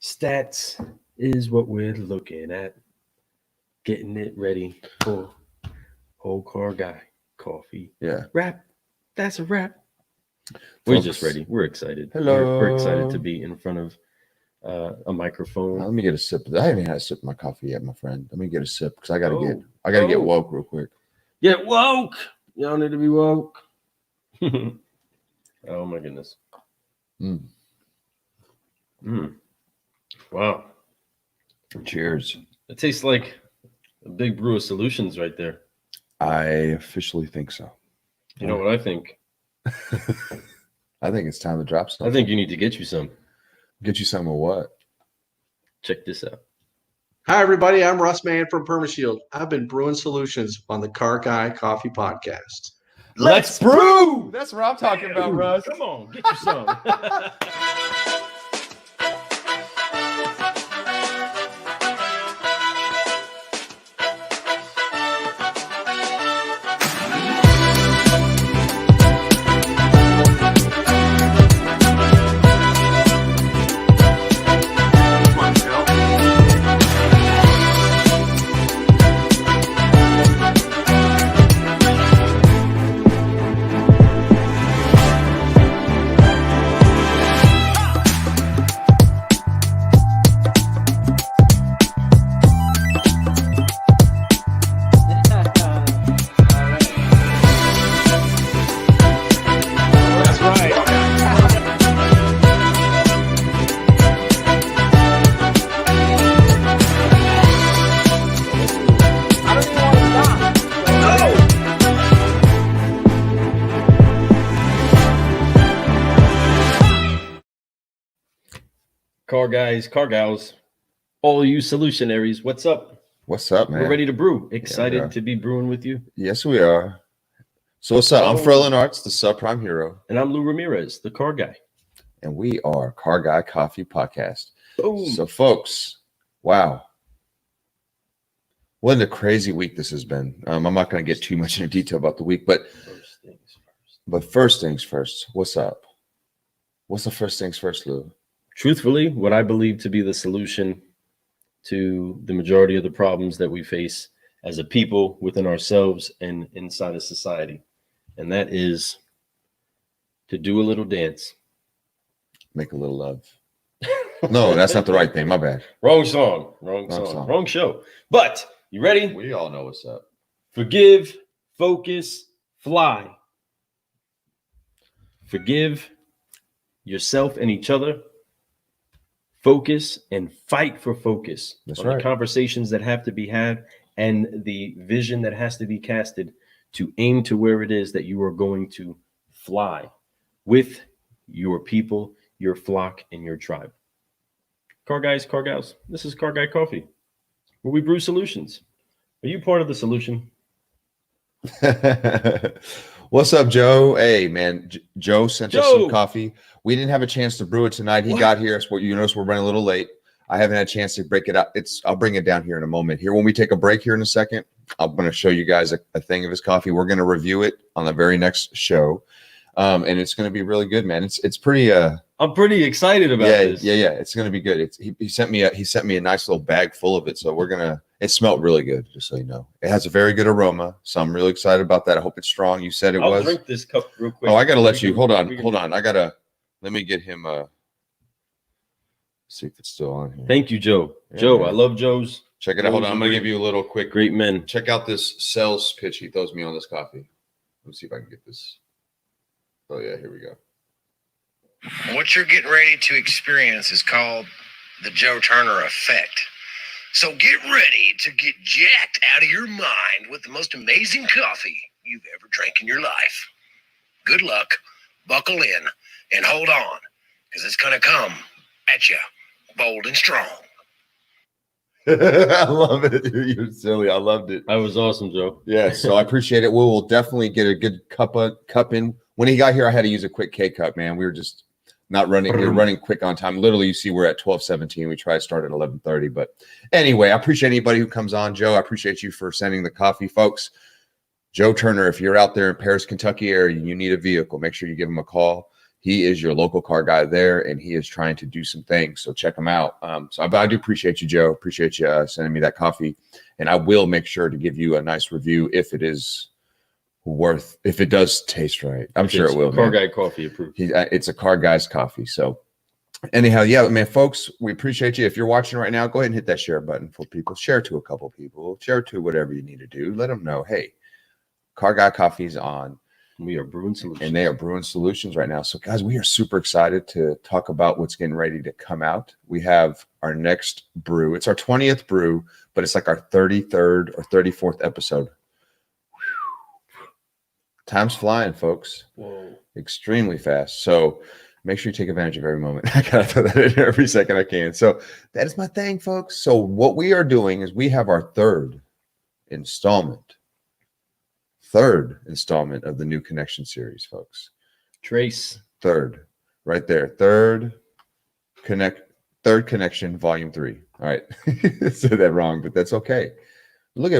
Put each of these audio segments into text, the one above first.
Stats is what we're looking at. Getting it ready for Whole Car Guy Coffee. Yeah. Wrap. That's a wrap. We're Folks, just ready. We're excited. Hello. We're excited to be in front of a microphone. Let me get a sip. I haven't had a sip of my coffee yet, my friend. Let me get a sip because I gotta get woke real quick. Get woke. Y'all need to be woke. Oh my goodness. Wow. Cheers. It tastes like a big brew of solutions right there. I officially think so. You know what I think? I think it's time to drop something. I think you need to get you some. Get you some of what? Check this out. Hi, everybody. I'm Russ Mann from PermaShield. I've been brewing solutions on the Car Guy Coffee Podcast. Let's brew! That's what I'm talking about, Russ. Come on, get you some. Car guys, car gals, all you solutionaries, what's up? What's up, man? We're ready to brew. Excited to be brewing with you. Yes, we are. So what's up? I'm Ferlin Arts, the subprime hero. And I'm Lou Ramirez, the car guy. And we are Car Guy Coffee Podcast. Boom. So folks, wow. What a crazy week this has been. I'm not going to get too much into detail about the week, but first things first, what's up? What's the first things first, Lou? Truthfully, what I believe to be the solution to the majority of the problems that we face as a people within ourselves and inside of society. And that is to do a little dance. Make a little love. No, that's not the right thing. My bad. Wrong song. Wrong show. But you ready? We all know what's up. Forgive, focus, fly. Forgive yourself and each other. Focus and fight for focus. That's on right. The conversations that have to be had and the vision that has to be casted to aim to where it is that you are going to fly with your people, your flock, and your tribe. Car guys, car gals, this is Car Guy Coffee, where we brew solutions. Are you part of the solution? What's up, Joe? Hey, man. Joe sent us some coffee. We didn't have a chance to brew it tonight. He got here. So you notice we're running a little late. I haven't had a chance to break it up. I'll bring it down here in a moment. Here, when we take a break here in a second, I'm going to show you guys a thing of his coffee. We're going to review it on the very next show. And it's going to be really good, man. It's pretty. I'm pretty excited about this. Yeah. It's going to be good. He sent me a nice little bag full of it. So it smelled really good, just so you know. It has a very good aroma. So I'm really excited about that. I hope it's strong. You said I'll was. Drink this cup real quick. Oh, I got to let you. Hold on. Let me get him. See if it's still on here. Thank you, Joe. Yeah, Joe, man. I love Joe's. Check it out. Hold on. I'm going to give you a little quick. Great men. Check out this sales pitch he throws me on this coffee. Let's see if I can get this. Oh, yeah. Here we go. What you're getting ready to experience is called the Joe Turner effect. So get ready to get jacked out of your mind with the most amazing coffee you've ever drank in your life. Good luck, buckle in, and hold on, because it's going to come at you bold and strong. I love it. You're silly. I loved it. That was awesome, Joe. Yeah, so I appreciate it. We will definitely get a good cup in. When he got here, I had to use a quick K-cup, man. We were just not running. We were running quick on time. Literally, you see we're at 12:17. We try to start at 11:30. But anyway, I appreciate anybody who comes on. Joe, I appreciate you for sending the coffee, folks. Joe Turner, if you're out there in Paris, Kentucky area, you need a vehicle, make sure you give him a call. He is your local car guy there, and he is trying to do some things. So check him out. I do appreciate you, Joe. Appreciate you sending me that coffee. And I will make sure to give you a nice review if it is if it does taste right. I'm sure it will. Car Guy Coffee approved. It's a Car Guy's coffee. So anyhow, yeah, man, folks, we appreciate you. If you're watching right now, go ahead and hit that share button for people. Share to a couple people. Share to whatever you need to do. Let them know, hey, Car Guy Coffee's on. We are brewing solutions. And they are brewing solutions right now. So, guys, we are super excited to talk about what's getting ready to come out. We have our next brew. It's our 20th brew, but it's like our 33rd or 34th episode. Time's flying, folks. Whoa. Extremely fast. So make sure you take advantage of every moment. I gotta throw that in every second I can. So that is my thing, folks. So what we are doing is we have our third installment of the New Connection series, folks. Trace. Third, right there. Third connection, volume 3. All right. Said that wrong, but that's okay. Look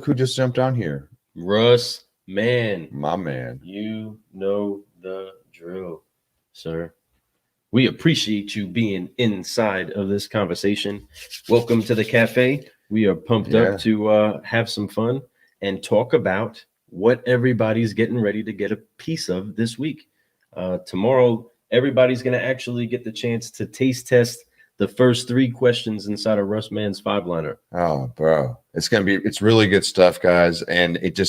who just jumped on here. Russ Mann. My man. You know the drill, sir. We appreciate you being inside of this conversation. Welcome to the cafe. We are pumped up to have some fun and talk about what everybody's getting ready to get a piece of this week. Tomorrow, everybody's going to actually get the chance to taste test the first 3 questions inside of Russ Mann's 5-liner. Oh, bro. It's really good stuff, guys. And it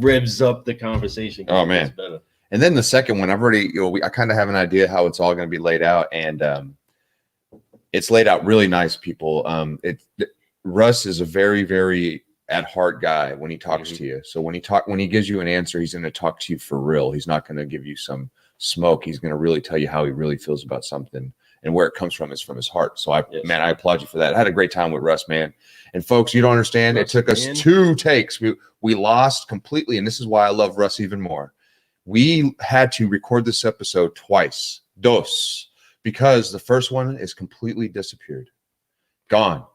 revs up the conversation. Oh, man. Better. And then the second one, I've already, I kind of have an idea how it's all going to be laid out. And it's laid out really nice, people. Russ is a very, very at heart guy when he talks to you. So when he gives you an answer, he's going to talk to you for real. He's not going to give you some smoke. He's going to really tell you how he really feels about something, and where it comes from is from his heart. So I applaud you for that. I had a great time with Russ, man. And folks, you don't understand. It took us 2 takes. We lost completely. And this is why I love Russ even more. We had to record this episode twice, because the first one is completely disappeared. Gone.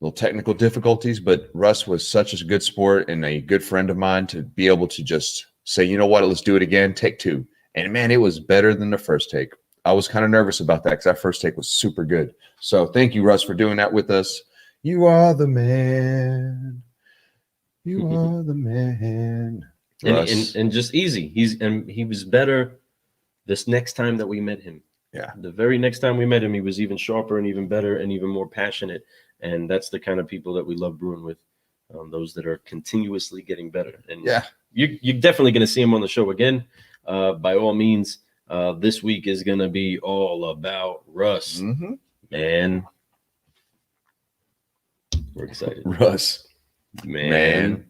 Little technical difficulties, but Russ was such a good sport and a good friend of mine to be able to just say, you know what, let's do it again, take 2. And man, it was better than the first take. I was kind of nervous about that because that first take was super good. So thank you, Russ, for doing that with us. You are the man. You are the man. And just easy. He was better this next time that we met him. Yeah. The very next time we met him, he was even sharper and even better and even more passionate. And that's the kind of people that we love brewing with, those that are continuously getting better. And you're definitely going to see him on the show again. By all means, this week is going to be all about Russ. Man, we're excited. Russ, man.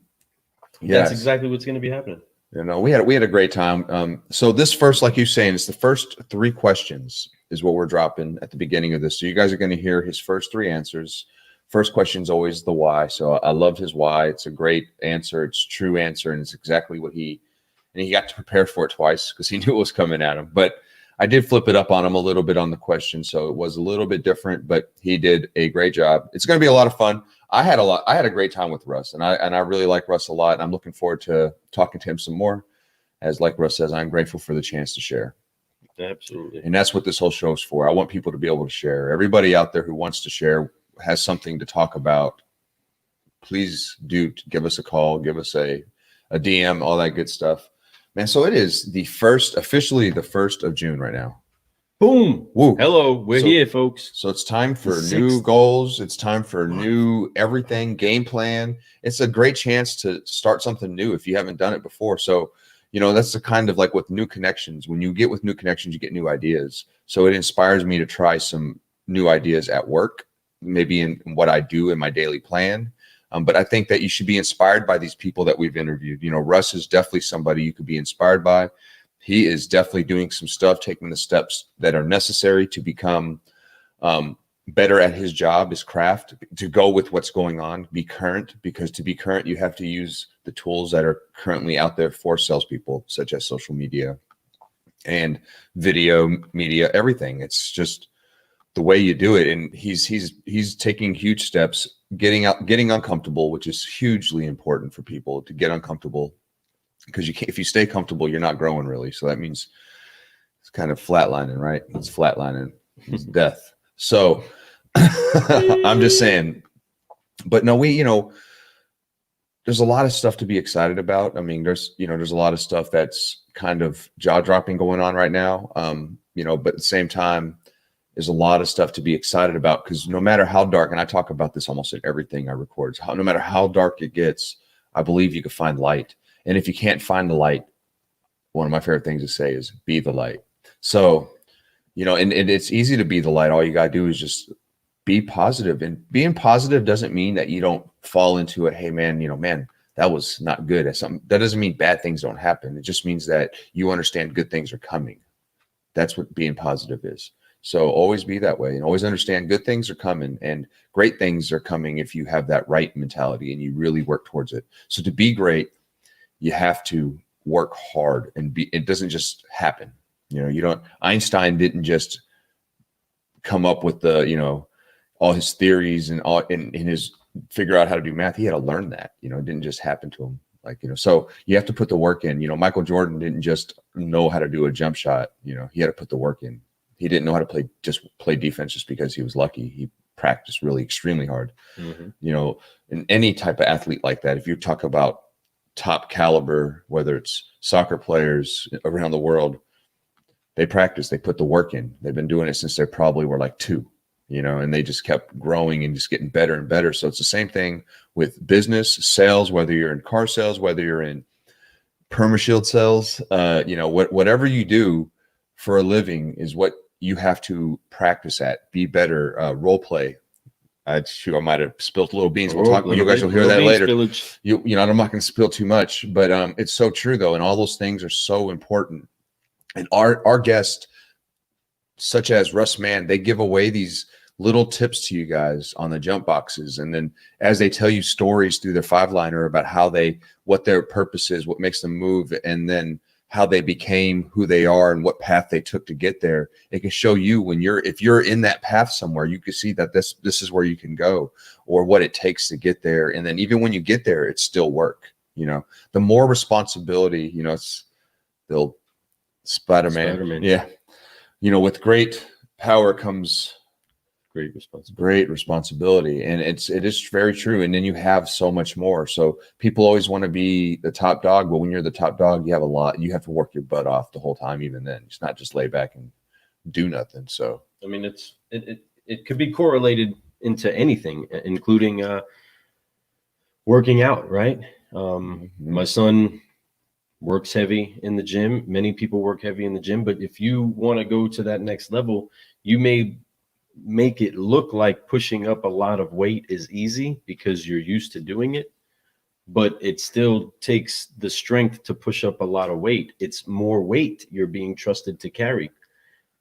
That's exactly what's going to be happening. You know, we had a great time. So this first, like you're saying, it's the first 3 questions is what we're dropping at the beginning of this. So you guys are going to hear his first 3 answers. First question is always the why. So I loved his why. It's a great answer. It's a true answer. And it's exactly what he got to prepare for it twice because he knew it was coming at him. But I did flip it up on him a little bit on the question. So it was a little bit different, but he did a great job. It's going to be a lot of fun. I had a great time with Russ, and I really like Russ a lot. And I'm looking forward to talking to him some more. As like Russ says, I'm grateful for the chance to share. Absolutely. And that's what this whole show is for. I want people to be able to share. Everybody out there who wants to share, has something to talk about, please do give us a call, give us a DM, all that good stuff. Man, so it is officially the 1st of June right now. Boom. Woo. Hello. We're here, folks. So it's time for new goals. It's time for new everything, game plan. It's a great chance to start something new if you haven't done it before. So, that's the kind of like with new connections. When you get with new connections, you get new ideas. So it inspires me to try some new ideas at work, maybe in what I do in my daily plan. But I think that you should be inspired by these people that we've interviewed. Russ is definitely somebody you could be inspired by. He is definitely doing some stuff, taking the steps that are necessary to become better at his job, his craft, to go with what's going on, be current, because to be current, you have to use the tools that are currently out there for salespeople, such as social media and video media, everything. It's just the way you do it. And he's taking huge steps, getting uncomfortable, which is hugely important for people to get uncomfortable, because if you stay comfortable, you're not growing really. So that means It's kind of flatlining, right? It's flatlining. It's death. So I'm just saying, but no, there's a lot of stuff to be excited about. I mean, there's a lot of stuff that's kind of jaw dropping going on right now. But at the same time, there's a lot of stuff to be excited about, because no matter how dark, and I talk about this almost in everything I record, no matter how dark it gets, I believe you can find light. And if you can't find the light, one of my favorite things to say is be the light. So, and it's easy to be the light. All you got to do is just be positive. And being positive doesn't mean that you don't fall into it. Hey, man, that was not good at something. That doesn't mean bad things don't happen. It just means that you understand good things are coming. That's what being positive is. So always be that way, and always understand good things are coming, and great things are coming if you have that right mentality and you really work towards it. So to be great, you have to work hard, and it doesn't just happen. Einstein didn't just come up with all his theories and all in his figure out how to do math. He had to learn that. It didn't just happen to him. So you have to put the work in. Michael Jordan didn't just know how to do a jump shot. He had to put the work in. He didn't know how to play defense just because he was lucky. He practiced really extremely hard. Mm-hmm. And any type of athlete like that, if you talk about top caliber, whether it's soccer players around the world, they practice, they put the work in. They've been doing it since they probably were like 2, and they just kept growing and just getting better and better. So it's the same thing with business, sales, whether you're in car sales, whether you're in PermaShield sales, whatever you do for a living is what you have to practice at. Be better, role play. I might have spilled a little beans. We'll talk. You guys will hear that later. I'm not going to spill too much, but it's so true though, and all those things are so important. And our guests, such as Russ Mann, they give away these little tips to you guys on the jump boxes, and then as they tell you stories through their 5-liner about what their purpose is, what makes them move, and then how they became who they are and what path they took to get there. It can show you if you're in that path somewhere, you can see that this is where you can go, or what it takes to get there. And then even when you get there, it's still work. The more responsibility, it's the Spider-Man. Yeah. With great power comes great responsibility. And it is very true. And then you have so much more. So people always want to be the top dog, but when you're the top dog, you have to work your butt off the whole time. Even then, it's not just lay back and do nothing. So, I mean, it could be correlated into anything, including working out, right? My son works heavy in the gym. Many people work heavy in the gym, but if you want to go to that next level, you may make it look like pushing up a lot of weight is easy because you're used to doing it, but it still takes the strength to push up a lot of weight. It's more weight you're being trusted to carry.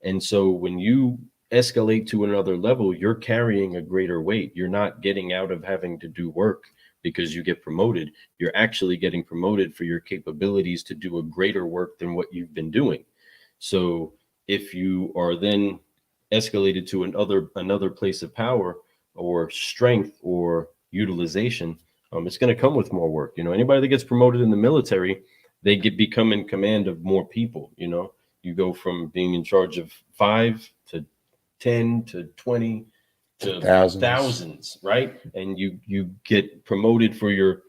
And so when you escalate to another level, you're carrying a greater weight. You're not getting out of having to do work because you get promoted. You're actually getting promoted for your capabilities to do a greater work than what you've been doing. So if you are then escalated to another place of power or strength or utilization, it's going to come with more work. Anybody that gets promoted in the military, they become in command of more people. You go from being in charge of 5 to 10 to 20 to thousands, right? And you get promoted for your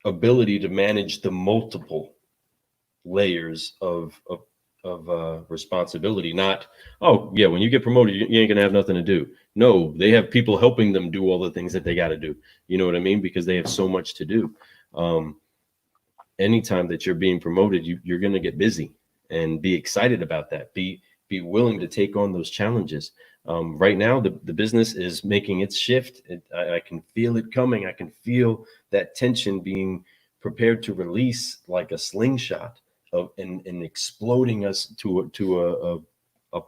ability to manage the multiple layers of responsibility. Not, oh yeah, when you get promoted, you ain't gonna have nothing to do. No, they have people helping them do all the things that they got to do. You know what I mean? Because they have so much to do. Anytime that you're being promoted, you're gonna get busy and be excited about that. Be willing to take on those challenges. Right now, the business is making its shift. I can feel it coming. I can feel that tension being prepared to release like a slingshot and exploding us to a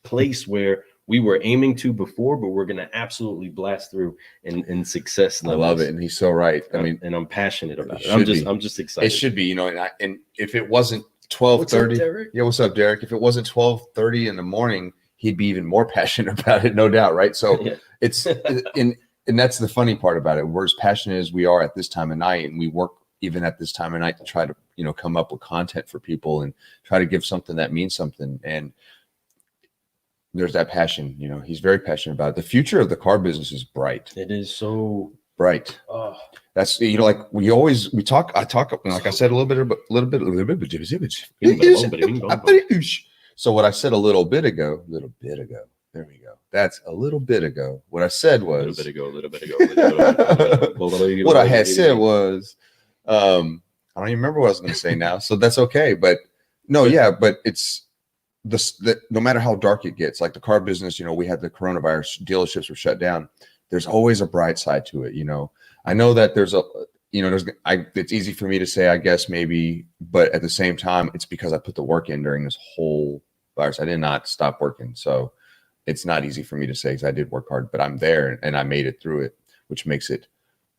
place where we were aiming to before, but we're going to absolutely blast through in success levels. I love it, and he's so right. I mean, and I'm passionate about it. I'm just excited. It should be, and if it wasn't 12:30, yeah, what's up, Derek? If it wasn't 12:30 in the morning, he'd be even more passionate about it, no doubt, right? So yeah. It's and that's the funny part about it. We're as passionate as we are at this time of night, and we work even at this time of night to try to, you know, come up with content for people and try to give something that means something. And there's that passion, you know, he's very passionate about it. The future of the car business is bright. It is so bright. That's, you know, like I talk, like I said, a little bit. So what I said a little bit ago, there we go. That's a little bit ago. What I said was a little bit ago. What I had said was, I don't even remember what I was going to say now. So that's okay. But no, yeah, but it's no matter how dark it gets, like the car business, you know, we had the coronavirus, dealerships were shut down. There's always a bright side to it. You know, I know that there's it's easy for me to say, I guess maybe, but at the same time, it's because I put the work in during this whole virus. I did not stop working. So it's not easy for me to say because I did work hard, but I'm there and I made it through it, which makes it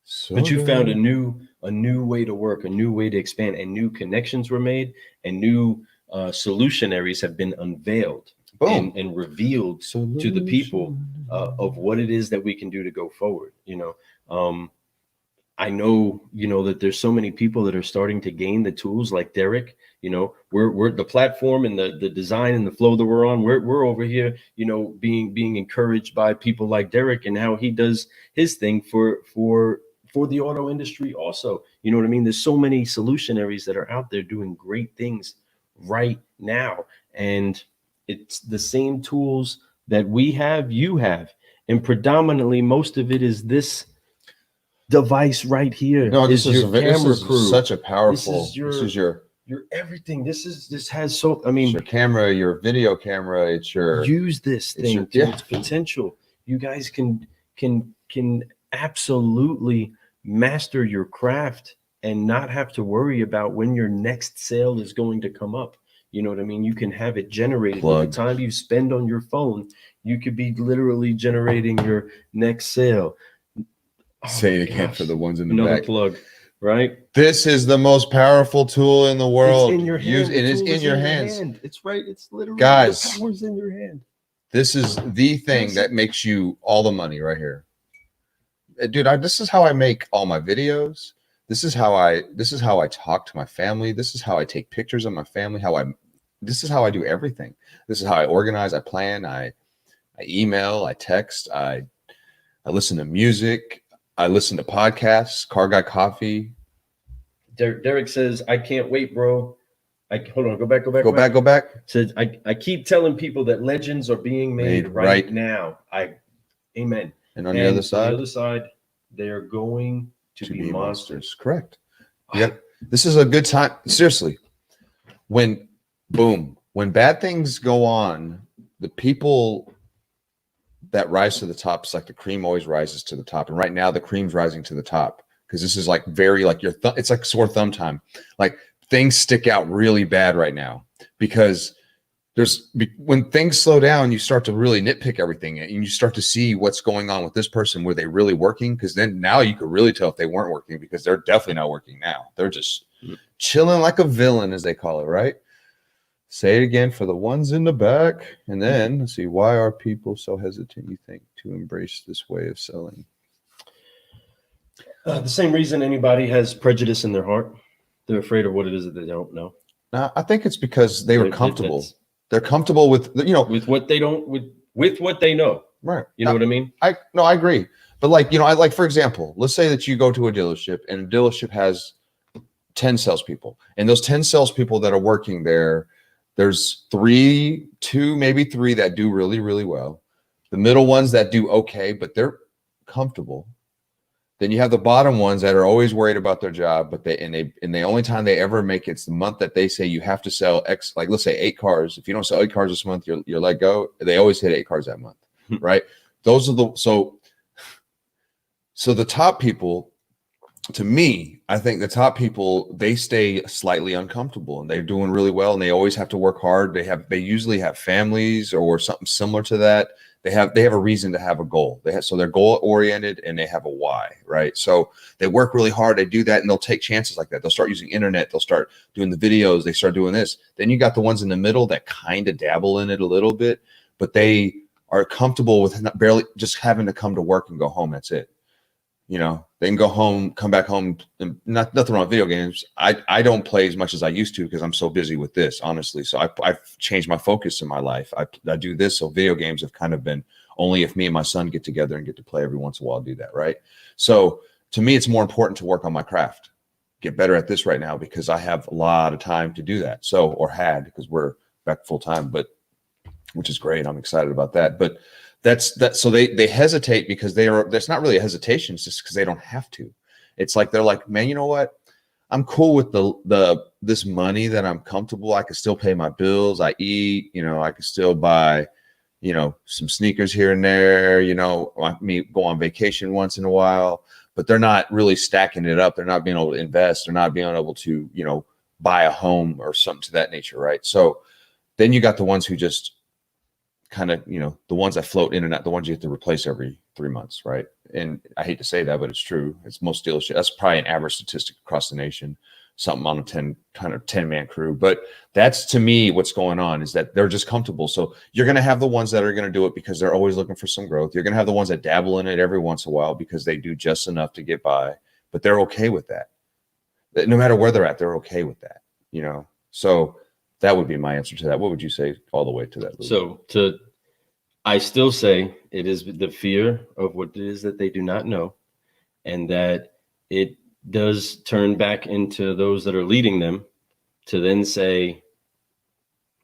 so. But you found a new way to work, a new way to expand, and new connections were made, and new solution areas have been unveiled and revealed to the people of what it is that we can do to go forward. You know, I know, you know, that there's so many people that are starting to gain the tools like Derek. You know, we're the platform and the design and the flow that we're on. We're over here, you know, being encouraged by people like Derek and how he does his thing for the auto industry also. You know what I mean? There's so many solutionaries that are out there doing great things right now. And it's the same tools that we have, you have. And predominantly, most of it is this device right here. No, this is your camera crew. Such a powerful. This is your everything. This has so. I mean, your camera, your video camera. It's your use this thing to its potential. You guys can absolutely master your craft and not have to worry about when your next sale is going to come up. You know what I mean? You can have it generated. By the time you spend on your phone, you could be literally generating your next sale. Say it again for the ones in the Another back. plug, right? This is the most powerful tool in the world. It's in your hand. It is in your hands. It's right. It's literally, guys, the power's in your hand. This is the thing that makes you all the money right here. Dude, this is how I make all my videos. This is how I talk to my family. This is how I take pictures of my family. This is how I do everything. This is how I organize, I plan, I email, I text, I listen to music, I listen to podcasts, Car Guy Coffee. Derek says, I can't wait, bro. Hold on, go back. Says, I keep telling people that legends are being made right now. Amen. And on the other side, they are going to be monsters. Correct. Yeah. This is a good time. Seriously. When bad things go on, the people that rise to the top, it's like the cream always rises to the top. And right now the cream's rising to the top because this is like very like it's like sore thumb time. Like things stick out really bad right now because when things slow down, you start to really nitpick everything and you start to see what's going on with this person. Were they really working? Because then now you could really tell if they weren't working because they're definitely not working now. They're just chilling like a villain, as they call it, right? Say it again for the ones in the back. And then let's see, why are people so hesitant, you think, to embrace this way of selling? The same reason anybody has prejudice in their heart. They're afraid of what it is that they don't know. I think it's because they were comfortable. They're comfortable with, you know, with what they don't, with what they know. Right. You know what I mean? I agree. But like, you know, for example, let's say that you go to a dealership and a dealership has 10 salespeople, and those 10 salespeople that are working there, there's 2, maybe 3 that do really, really well. The middle ones that do okay, but they're comfortable. Then you have the bottom ones that are always worried about their job, but the only time they ever make it's the month that they say you have to sell X, like let's say 8 cars. If you don't sell 8 cars this month, you're let go. They always hit 8 cars that month, right? Those are so the top people, to me, I think the top people, they stay slightly uncomfortable and they're doing really well and they always have to work hard. They usually have families or something similar to that. They have a reason to have a goal. So they're goal oriented and they have a why, right? So they work really hard. They do that and they'll take chances like that. They'll start using internet. They'll start doing the videos. They start doing this. Then you got the ones in the middle that kind of dabble in it a little bit, but they are comfortable with barely just having to come to work and go home. That's it. you know, they can go home, come back home, and nothing wrong with video games. I don't play as much as I used to because I'm so busy with this, honestly. So I've changed my focus in my life. I do this. So video games have kind of been only if me and my son get together and get to play every once in a while, I'll do that. Right. So to me, it's more important to work on my craft, get better at this right now because I have a lot of time to do that. So, or had, because we're back full time, but which is great. I'm excited about that. But that's that. So they hesitate because that's not really a hesitation. It's just because they don't have to. It's like, they're like, man, you know what? I'm cool with this money that I'm comfortable. I can still pay my bills. I eat, you know, I can still buy, you know, some sneakers here and there, you know, me go on vacation once in a while, but they're not really stacking it up. They're not being able to invest. They're not being able to, you know, buy a home or something to that nature. Right. So then you got the ones who just kind of, you know, the ones that float in and out, the ones you have to replace every 3 months. Right. And I hate to say that, but it's true. It's most dealerships. That's probably an average statistic across the nation, something on a 10-man crew. But that's, to me, what's going on is that they're just comfortable. So you're going to have the ones that are going to do it because they're always looking for some growth. You're going to have the ones that dabble in it every once in a while because they do just enough to get by, but they're okay with that. No matter where they're at, they're okay with that, you know? So that would be my answer to that. What would you say all the way to that, Lou? So I still say it is the fear of what it is that they do not know, and that it does turn back into those that are leading them to then say,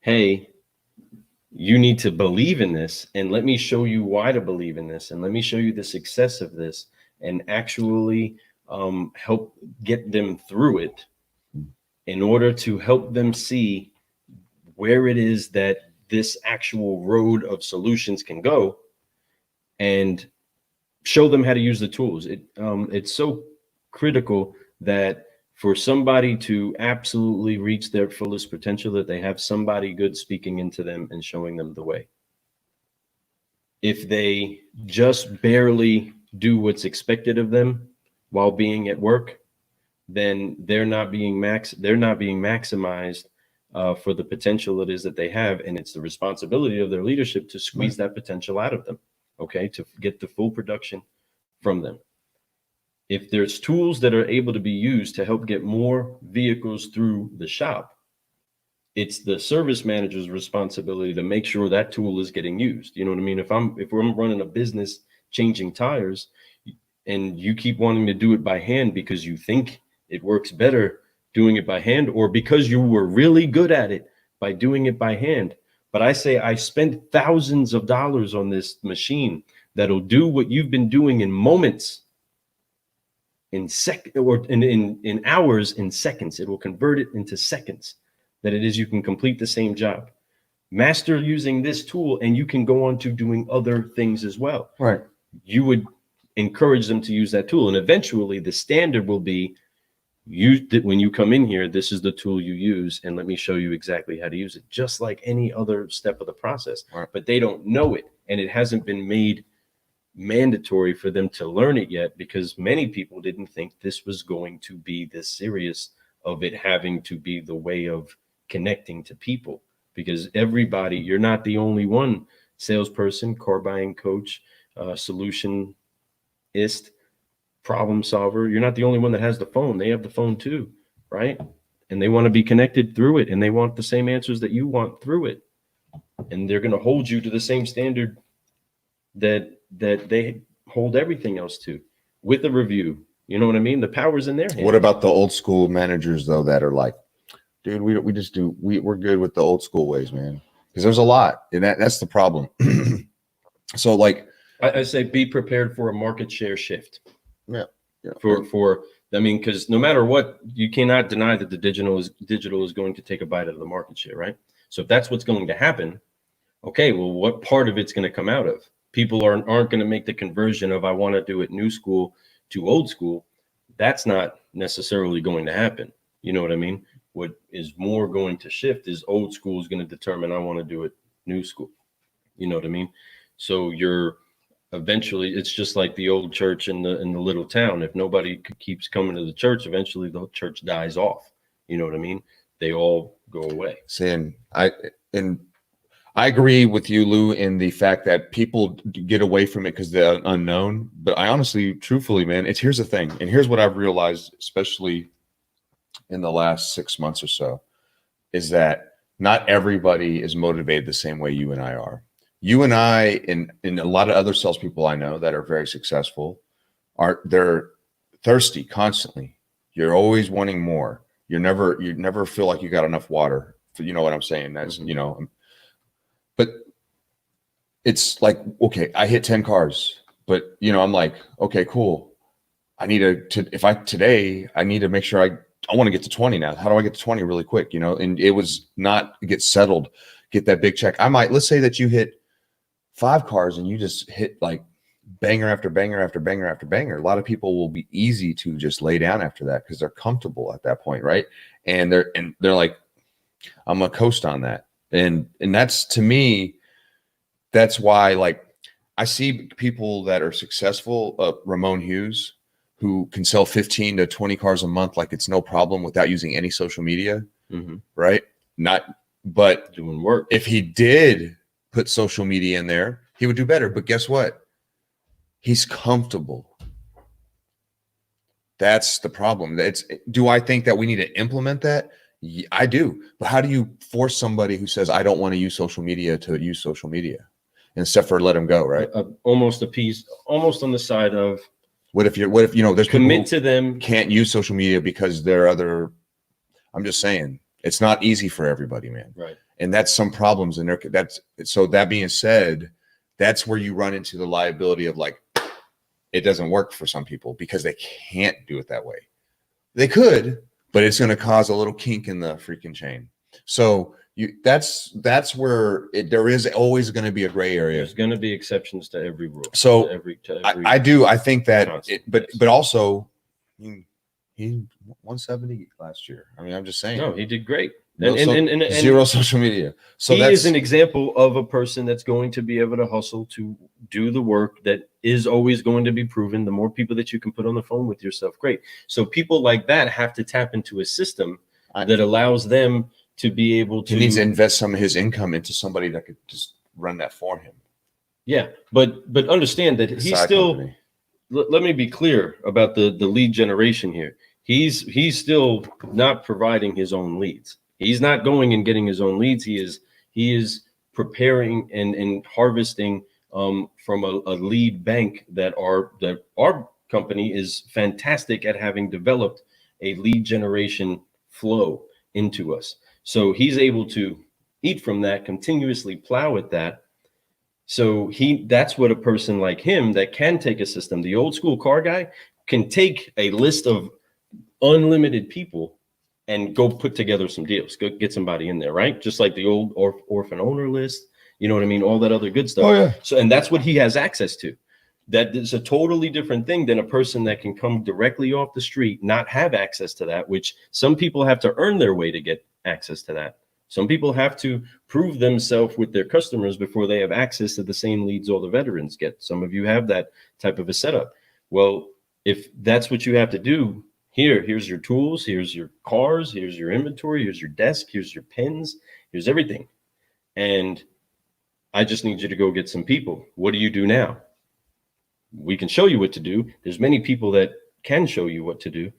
hey, you need to believe in this, and let me show you why to believe in this, and let me show you the success of this, and actually help get them through it in order to help them see where it is that this actual road of solutions can go, and show them how to use the tools. It's so critical that for somebody to absolutely reach their fullest potential, that they have somebody good speaking into them and showing them the way. If they just barely do what's expected of them while being at work, then they're not being maximized for the potential it is that they have, and it's the responsibility of their leadership to squeeze that potential out of them, okay, to get the full production from them. If there's tools that are able to be used to help get more vehicles through the shop, it's the service manager's responsibility to make sure that tool is getting used. You know what I mean? If I'm running a business changing tires, and you keep wanting to do it by hand because you think it works better doing it by hand, or because you were really good at it by doing it by hand. But I say, I spent thousands of dollars on this machine that'll do what you've been doing in moments, in hours, in seconds. It will convert it into seconds, that it is you can complete the same job. Master using this tool, and you can go on to doing other things as well. Right. You would encourage them to use that tool, and eventually the standard will be, when you come in here, this is the tool you use, and let me show you exactly how to use it, just like any other step of the process. Right. But they don't know it, and it hasn't been made mandatory for them to learn it yet, because many people didn't think this was going to be this serious, of it having to be the way of connecting to people. Because everybody, you're not the only one, salesperson, car buying coach, solutionist, problem solver, you're not the only one that has the phone. They have the phone too, right? And they want to be connected through it, and they want the same answers that you want through it, and they're going to hold you to the same standard that they hold everything else to, with a review. You know what I mean? The power's in their hands. What about the old school managers though, that are like, dude, we're good with the old school ways, man? Because there's a lot, and that's the problem. So like, I say, be prepared for a market share shift. Yeah. I mean, because no matter what, you cannot deny that the digital is going to take a bite out of the market share, right? So if that's what's going to happen, okay, well, what part of it's going to come out of? People aren't going to make the conversion of, I want to do it new school to old school. That's not necessarily going to happen. You know what I mean? What is more going to shift is old school is going to determine, I want to do it new school. You know what I mean? So eventually, it's just like the old church in the little town. If nobody keeps coming to the church, eventually the church dies off. You know what I mean? They all go away. saying I agree with you, Lou, in the fact that people get away from it because they're unknown. But I honestly, truthfully, man, here's the thing. And here's what I've realized, especially in the last 6 months or so, is that not everybody is motivated the same way you and I are. You and I, and a lot of other salespeople I know that are very successful, they're thirsty constantly. You're always wanting more. You never feel like you got enough water. You know what I'm saying? That's, you know, but it's like, okay, I hit 10 cars, but you know, I'm like, okay, cool. I need I need to make sure I want to get to 20 now. How do I get to 20 really quick? You know, and it was not get settled, get that big check. Let's say that you hit 5 cars and you just hit like banger after banger after banger after banger. A lot of people will be easy to just lay down after that because they're comfortable at that point, right? And they're like, I'm gonna coast on that. And that's, to me, that's why, like, I see people that are successful, Ramon Hughes, who can sell 15 to 20 cars a month like it's no problem without using any social media, right? But doing work. If he did put social media in there, he would do better. But guess what? He's comfortable. That's the problem. Do I think that we need to implement that? Yeah, I do. But how do you force somebody who says, I don't want to use social media to use social media, instead for let them go, right? Almost almost on the side of, what if you know, there's commit to them, can't use social media because I'm just saying, it's not easy for everybody, man. Right. And that's some problems in there. So that being said, that's where you run into the liability of, like, it doesn't work for some people because they can't do it that way. They could, but it's going to cause a little kink in the freaking chain. So that's where there is always going to be a gray area. There's going to be exceptions to every rule. So to every I think that concept, but also he 170 last year. I mean, I'm just saying. No, he did great. And zero social media. So he is an example of a person that's going to be able to hustle to do the work that is always going to be proven. The more people that you can put on the phone with yourself, great. So people like that have to tap into a system that allows them to be able to. He needs to invest some of his income into somebody that could just run that for him. Yeah, but understand that he's still. Let me be clear about the lead generation here. He's still not providing his own leads. He's not going and getting his own leads. He is preparing and harvesting from a lead bank that our company is fantastic at having developed a lead generation flow into us. So he's able to eat from that, continuously plow at that. So that's what a person like him that can take a system, the old school car guy, can take a list of unlimited people and go put together some deals, go get somebody in there, right? Just like the old orphan owner list, you know what I mean? All that other good stuff. Oh, yeah. So, and that's what he has access to. That is a totally different thing than a person that can come directly off the street, not have access to that, which some people have to earn their way to get access to that. Some people have to prove themselves with their customers before they have access to the same leads all the veterans get. Some of you have that type of a setup. Well, if that's what you have to do, here's your tools, here's your cars, here's your inventory, here's your desk, here's your pens, here's everything. And I just need you to go get some people. What do you do now? We can show you what to do. There's many people that can show you what to do.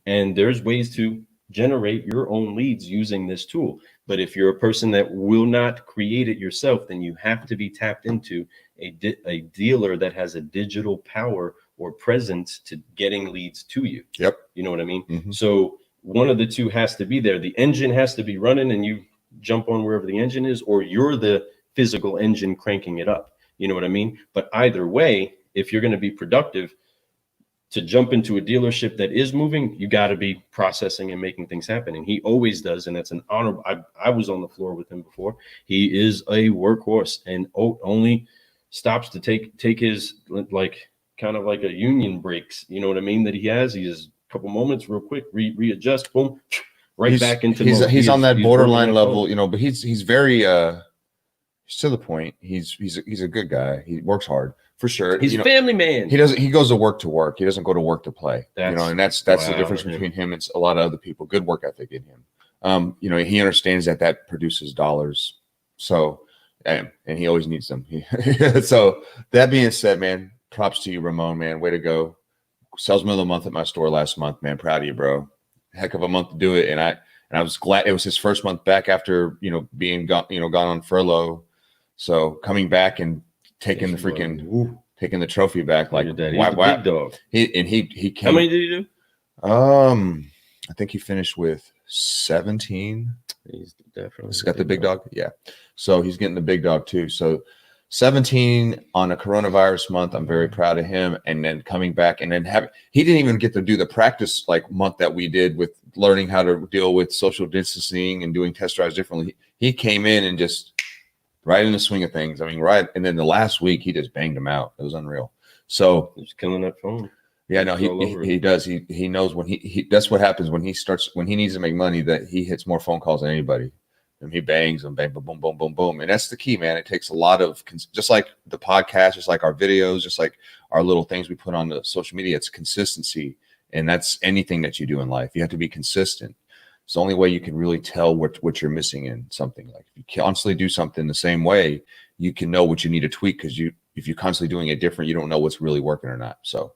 And there's ways to generate your own leads using this tool. But if you're a person that will not create it yourself, then you have to be tapped into a dealer that has a digital power or presence to getting leads to you. Yep. You know what I mean? Mm-hmm. So one of the two has to be there. The engine has to be running and you jump on wherever the engine is, or you're the physical engine cranking it up. You know what I mean? But either way, if you're going to be productive, to jump into a dealership that is moving, you got to be processing and making things happen. And he always does. And that's an honor. I was on the floor with him before. He is a workhorse and only stops to take his, like, kind of like a union breaks. You know what I mean? That he has a couple moments real quick, readjust, boom, back into mode. He's on that borderline level, you know, but he's very, he's to the point. He's a good guy. He works hard. For sure. He's a family man. He goes to work. He doesn't go to work to play. And that's the difference between him and a lot of other people. Good work ethic in him. You know, he understands that produces dollars So, and he always needs them. So that being said, man, props to you, Ramon, man. Way to go. Salesman of the month at my store last month, man. Proud of you, bro. Heck of a month to do it. And I was glad it was his first month back after, being gone on furlough. So coming back and taking taking the trophy back, like why big dog. He came. How many did you do? I think he finished with 17. He's definitely got the big dog. Yeah. So he's getting the big dog too. So 17 on a coronavirus month. I'm very proud of him. And then coming back and then he didn't even get to do the practice like month that we did with learning how to deal with social distancing and doing test drives differently. He came in and just right in the swing of things. I mean, right. And then the last week he just banged them out. It was unreal. So he's killing that phone. Yeah, no, he does. He knows when he that's what happens when he needs to make money, that he hits more phone calls than anybody. And he bangs them, bang, boom, boom, boom, boom, boom. And that's the key, man. It takes a lot of, just like the podcast, just like our videos, just like our little things we put on the social media, it's consistency. And that's anything that you do in life. You have to be consistent. It's the only way you can really tell what you're missing in something. Like if you constantly do something the same way, you can know what you need to tweak, because if you're constantly doing it different, you don't know what's really working or not. So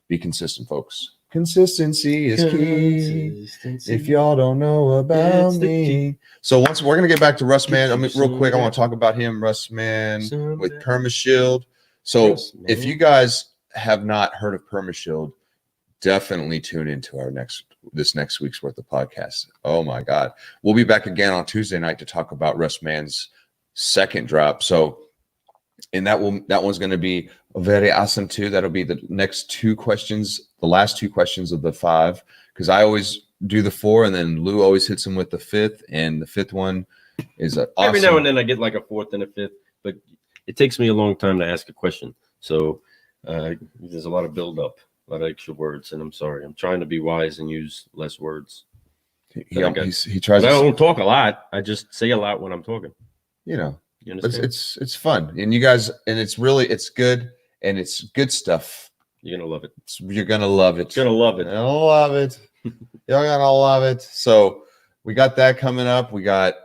be consistent, folks. Consistency is key. If y'all don't know about me. So once we're going to get back to Russ Mann. I mean, real quick, I want to talk about him, Russ Mann with PermaShield. So if you guys have not heard of PermaShield, definitely tune into this next week's worth of podcast. Oh my God. We'll be back again on Tuesday night to talk about Russ Mann's second drop. So, and that one's going to be very awesome too. That'll be the next two questions, the last two questions of the 5, because I always do the 4 and then Lou always hits him with the 5th, and the 5th one is awesome. Every now and then I get like a 4th and a 5th, but it takes me a long time to ask a question. So there's a lot of build up, a lot of extra words, and I'm sorry. I'm trying to be wise and use less words. He tries. I don't talk a lot. I just say a lot when I'm talking. You understand? It's fun, and you guys, and it's good, and it's good stuff. You're gonna love it. You're gonna love it. You're gonna love it. I love it. You're gonna love it. So we got that coming up. We got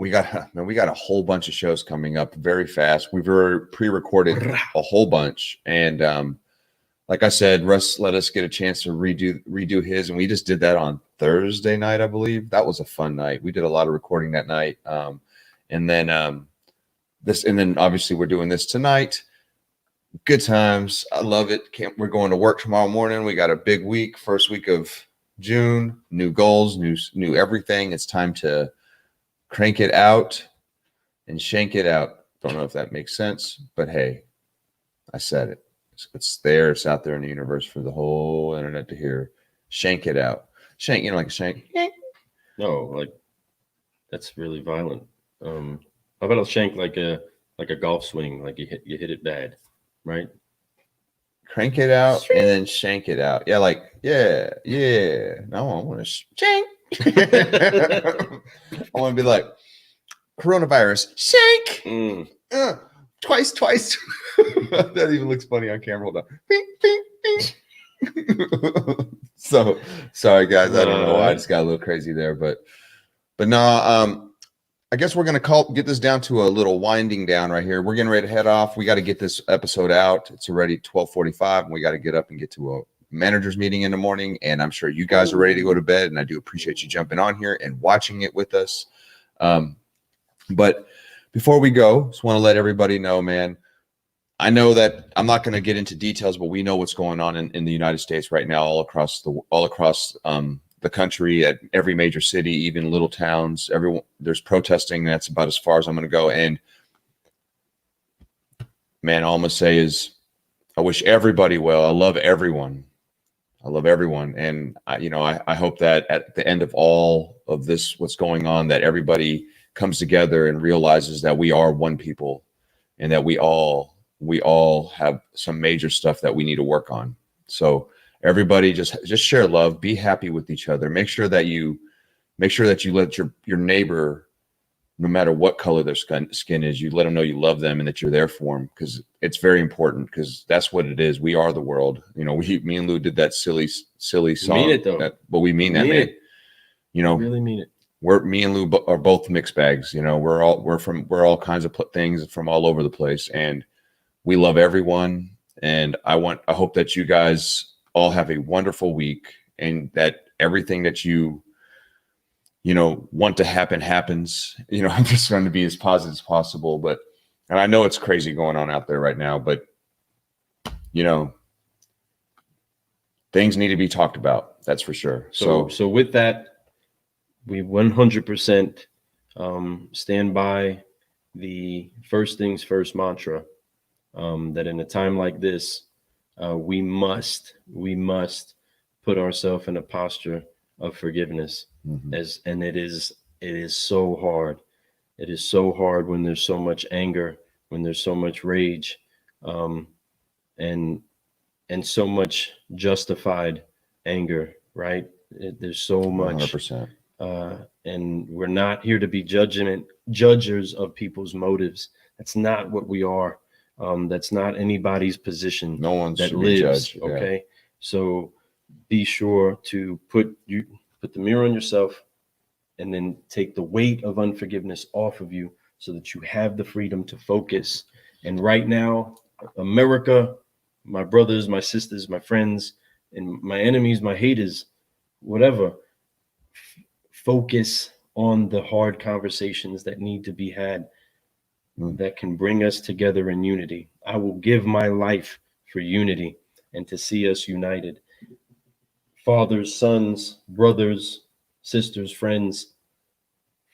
a whole bunch of shows coming up very fast. We've already pre-recorded a whole bunch, and like I said, Russ let us get a chance to redo his, and we just did that on Thursday night, I believe. That was a fun night. We did a lot of recording that night. And then obviously we're doing this tonight. Good times. I love it. We're going to work tomorrow morning. We got a big week, first week of June, new goals, new everything. It's time to crank it out and shank it out. Don't know if that makes sense, but hey, I said it. It's there. It's out there in the universe for the whole internet to hear. Shank it out. Shank, like a shank. No, like that's really violent. How about a shank like a golf swing, like you hit it bad, right? Crank it out and then shank it out. Yeah, like yeah. No, I want to shank. I want to be like coronavirus shank. Twice. That even looks funny on camera. Hold on. Bing, bing, bing. So sorry guys, I don't know why I just got a little crazy there, but no. I guess we're going to get this down to a little winding down right here. We're getting ready to head off. We got to get this episode out. It's already 12:45, and we got to get up and get to a manager's meeting in the morning. And I'm sure you guys are ready to go to bed, and I do appreciate you jumping on here and watching it with us. But before we go, just want to let everybody know, man, I know that I'm not going to get into details, but we know what's going on in the United States right now, all across the country, at every major city, even little towns. Everyone, there's protesting. That's about as far as I'm going to go. And man, all I'm going to say is I wish everybody well. I love everyone. And I hope that at the end of all of this, what's going on, that everybody comes together and realizes that we are one people, and that we all have some major stuff that we need to work on. So everybody just share love, be happy with each other. Make sure that you let your neighbor, no matter what color their skin is, you let them know you love them and that you're there for them, because it's very important, because that's what it is. We are the world. Me and Lou did that silly song. Mean it though. But we mean that, man. Really mean it. me and Lou are both mixed bags. You know, we're all kinds of things from all over the place, and we love everyone. And I hope that you guys all have a wonderful week, and that everything that you want to happen happens. You know, I'm just trying to be as positive as possible, and I know it's crazy going on out there right now, but you know, things need to be talked about. That's for sure. So with that, we 100% stand by the first things first mantra, that in a time like this, we must put ourselves in a posture of forgiveness. And it is so hard. It is so hard when there's so much anger, when there's so much rage, and so much justified anger, right? There's so much 100%. And we're not here to be judges of people's motives. That's not what we are. That's not anybody's position. No one that should lives. be judged. Yeah. Okay, so be sure to put the mirror on yourself, and then take the weight of unforgiveness off of you, so that you have the freedom to focus. And right now, America, my brothers, my sisters, my friends, and my enemies, my haters, whatever, focus on the hard conversations that need to be had, that can bring us together in unity. I will give my life for unity and to see us united. Fathers, sons, brothers, sisters, friends,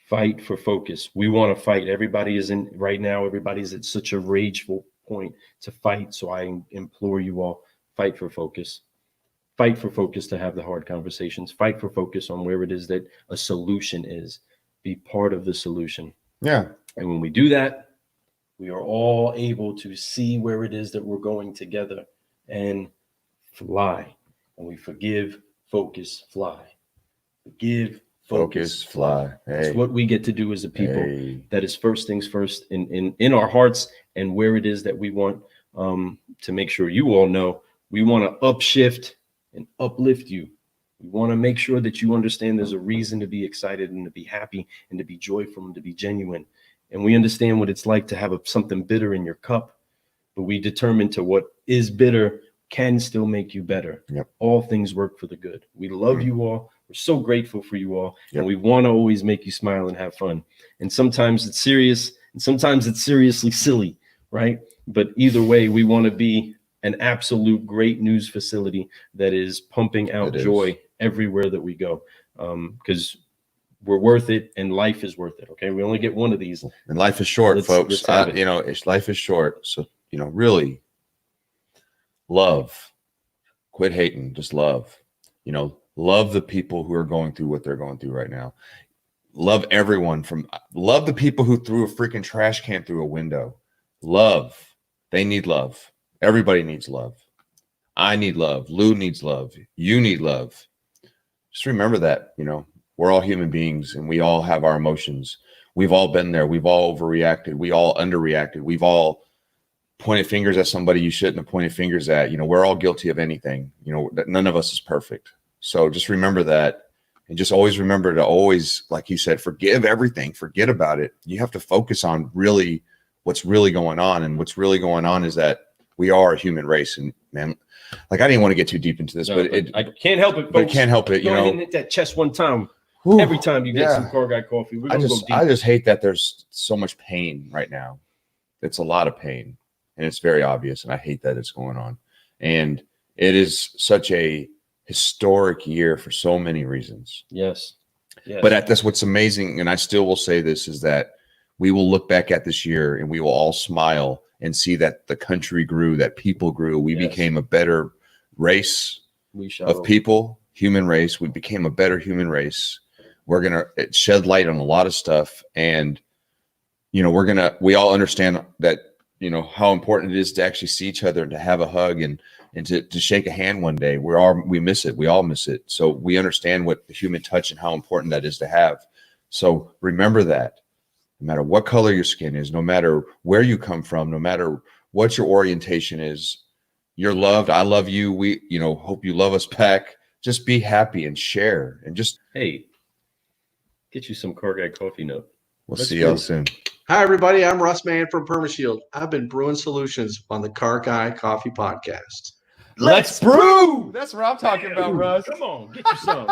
fight for focus. We want to fight. Everybody's at such a rageful point to fight. So I implore you all, fight for focus. Fight for focus to have the hard conversations. Fight for focus on where it is that a solution is. Be part of the solution. Yeah. And when we do that, we are all able to see where it is that we're going together and fly. And we forgive, focus, fly. Forgive, focus, fly. That's what we get to do as a people. That is first things first in our hearts, and where it is that we want to make sure you all know. We want to upshift and uplift you. We want to make sure that you understand there's a reason to be excited and to be happy and to be joyful and to be genuine. And we understand what it's like to have something bitter in your cup, but we determine to what is bitter can still make you better. Yep. All things work for the good. We love you all. We're so grateful for you all. Yep. And we want to always make you smile and have fun. And sometimes it's serious, and sometimes it's seriously silly, right? But either way, we want to be an absolute great news facility that is pumping out joy everywhere that we go, because we're worth it, and life is worth it. Okay, we only get one of these, and life is short, folks. Life is short, so really love. Quit hating, just love. Love the people who are going through what they're going through right now. Love everyone. Love the people who threw a freaking trash can through a window. Love. They need love. Everybody needs love. I need love. Lou needs love. You need love. Just remember that, we're all human beings, and we all have our emotions. We've all been there. We've all overreacted. We all underreacted. We've all pointed fingers at somebody you shouldn't have pointed fingers at. We're all guilty of anything. None of us is perfect. So just remember that, and just always remember to always, like you said, forgive everything. Forget about it. You have to focus on really what's really going on. And what's really going on is that we are a human race. And man, I didn't want to get too deep into this, but I can't help it, folks. But I can't help it. Go ahead and hit that chest one time. Every time you get some Car Guy coffee, we're gonna go deep. I just hate that there's so much pain right now. It's a lot of pain, and it's very obvious, and I hate that it's going on. And it is such a historic year for so many reasons. Yes. But that's what's amazing, and I still will say this, is that we will look back at this year and we will all smile and see that the country grew, that people grew. We became a better we human race. We became a better human race. We're going to shed light on a lot of stuff. And, we all understand that, how important it is to actually see each other and to have a hug and to shake a hand one day. We miss it. We all miss it. So we understand what the human touch and how important that is to have. So remember that. No matter what color your skin is, no matter where you come from, no matter what your orientation is, you're loved. I love you. We, hope you love us back. Just be happy and share, and just, hey, Get you some Car Guy coffee note. We'll Let's see y'all brew. soon. Hi, everybody. I'm Russ Mann from PermaShield. I've been brewing solutions on the Car Guy Coffee Podcast. Let's brew. That's what I'm talking about, Russ. Come on, get you some.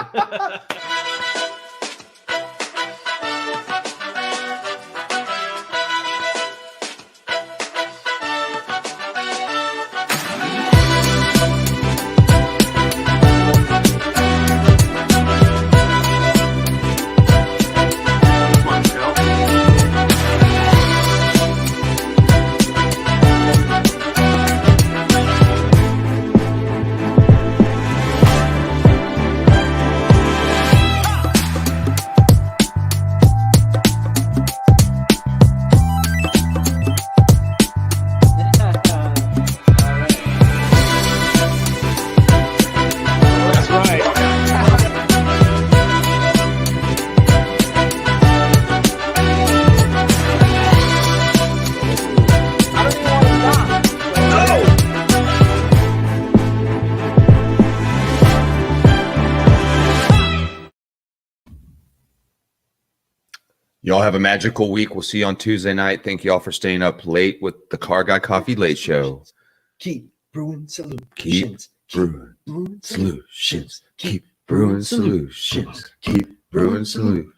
That's right. Y'all have a magical week. We'll see you on Tuesday night. Thank you all for staying up late with the Car Guy Coffee Late Show. Keep brewing solutions. Keep brewing solutions. Keep brewing solutions. Keep brewing solutions.